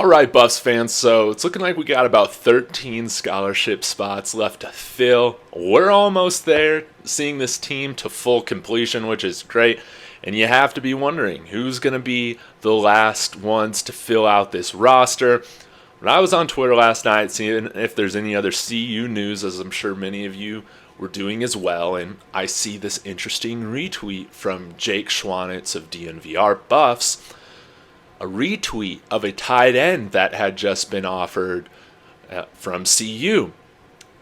All right, Buffs fans, so it's looking like we got about 13 scholarship spots left to fill. We're almost there, seeing this team to full completion, which is great. And you have to be wondering, who's going to be the last ones to fill out this roster? When I was on Twitter last night, seeing if there's any other CU news, as I'm sure many of you were doing as well, and I see this interesting retweet from Jake Schwanitz of DNVR Buffs, a retweet of a tight end that had just been offered from CU.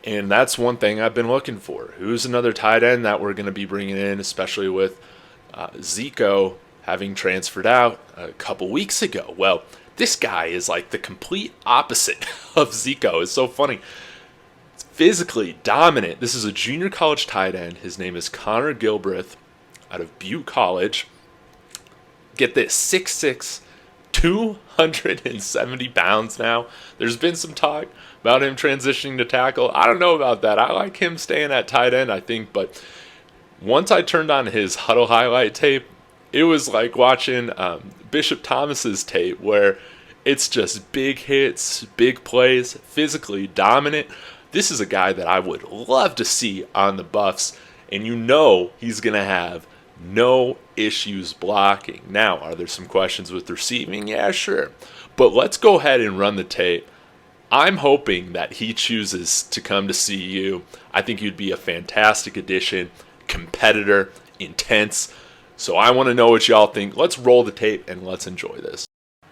And that's one thing I've been looking for. Who's another tight end that we're going to be bringing in, especially with Ziko having transferred out a couple weeks ago? Well, this guy is like the complete opposite of Ziko. It's so funny. It's physically dominant. This is a junior college tight end. His name is Connor Gilbreath out of Butte College. Get this, 6'6", 270 pounds now. There's been some talk about him transitioning to tackle. I don't know about that. I like him staying at tight end, I think. But once I turned on his huddle highlight tape, it was like watching Bishop Thomas's tape, where it's just big hits, big plays, physically dominant. This is a guy that I would love to see on the Buffs, and you know he's going to have no issues blocking. Now, are there some questions with receiving? Yeah, sure. But let's go ahead and run the tape. I'm hoping that he chooses to come to CU. I think he'd be a fantastic addition, competitor, intense. So I want to know what y'all think. Let's roll the tape and let's enjoy this.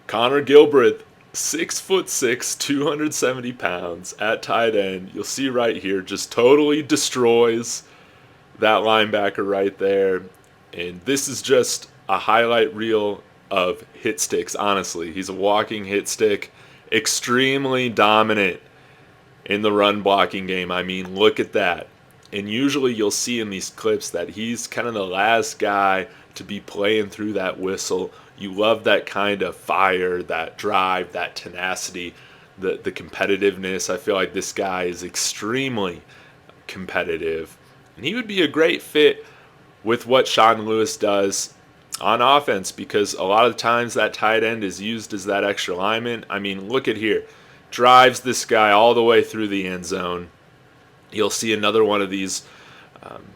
Connor Gilbreath, 6'6", 270 pounds at tight end. You'll see right here, just totally destroys that linebacker right there. And this is just a highlight reel of hit sticks, honestly. He's a walking hit stick, extremely dominant in the run blocking game. I mean, look at that. And usually you'll see in these clips that he's kind of the last guy to be playing through that whistle. You love that kind of fire, that drive, that tenacity, the competitiveness. I feel like this guy is extremely competitive. And he would be a great fit with what Sean Lewis does on offense, because a lot of times that tight end is used as that extra lineman. I mean, look at here. Drives this guy all the way through the end zone. You'll see another one of these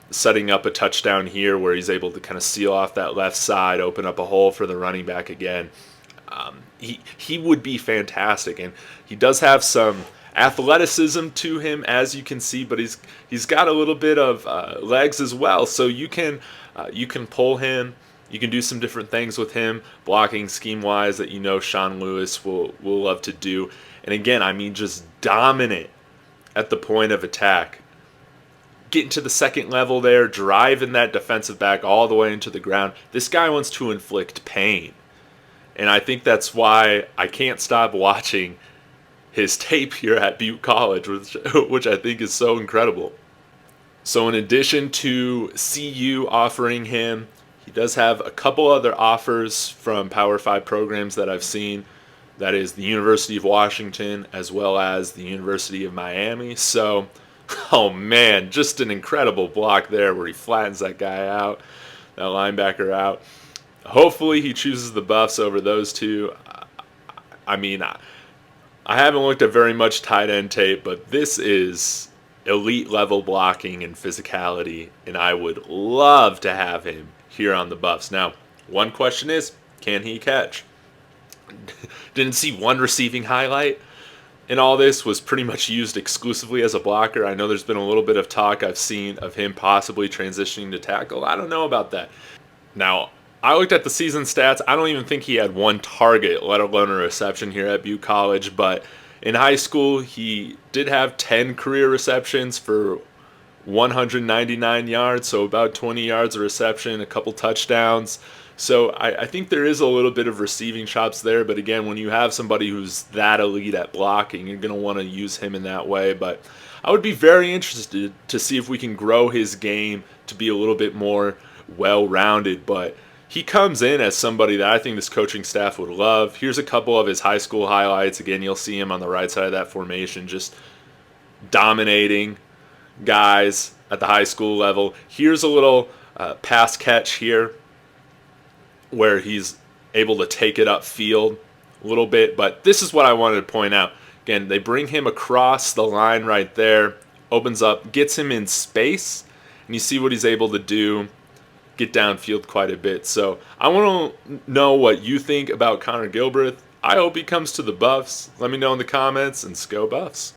setting up a touchdown here where he's able to kind of seal off that left side, open up a hole for the running back again. He would be fantastic, and he does have some athleticism to him, as you can see, but he's got a little bit of legs as well, so you can pull him. You can do some different things with him, blocking scheme-wise, that you know Sean Lewis will love to do. And again, I mean, just dominant at the point of attack. Getting to the second level there, driving that defensive back all the way into the ground. This guy wants to inflict pain. And I think that's why I can't stop watching his tape here at Butte College, which I think is so incredible. So in addition to CU offering him, he does have a couple other offers from Power 5 programs that I've seen. That is the University of Washington as well as the University of Miami. So, oh man, just an incredible block there where he flattens that guy out, that linebacker out. Hopefully he chooses the Buffs over those two. I mean, I haven't looked at very much tight end tape, but this is elite level blocking and physicality, and I would love to have him here on the Buffs. Now, one question is, can he catch? Didn't see one receiving highlight, and all this was pretty much used exclusively as a blocker. I know there's been a little bit of talk I've seen of him possibly transitioning to tackle. I don't know about that. Now, I looked at the season stats. I don't even think he had one target, let alone a reception here at Butte College. But in high school, he did have 10 career receptions for 199 yards, so about 20 yards a reception, a couple touchdowns. So I think there is a little bit of receiving chops there. But again, when you have somebody who's that elite at blocking, you're going to want to use him in that way. But I would be very interested to see if we can grow his game to be a little bit more well-rounded. But he comes in as somebody that I think this coaching staff would love. Here's a couple of his high school highlights. Again, you'll see him on the right side of that formation, just dominating guys at the high school level. Here's a little pass catch here where he's able to take it upfield a little bit, but this is what I wanted to point out. Again, they bring him across the line right there, opens up, gets him in space, and you see what he's able to do, get downfield quite a bit. So I want to know what you think about Connor Gilbreath. I hope he comes to the Buffs. Let me know in the comments, and go Buffs.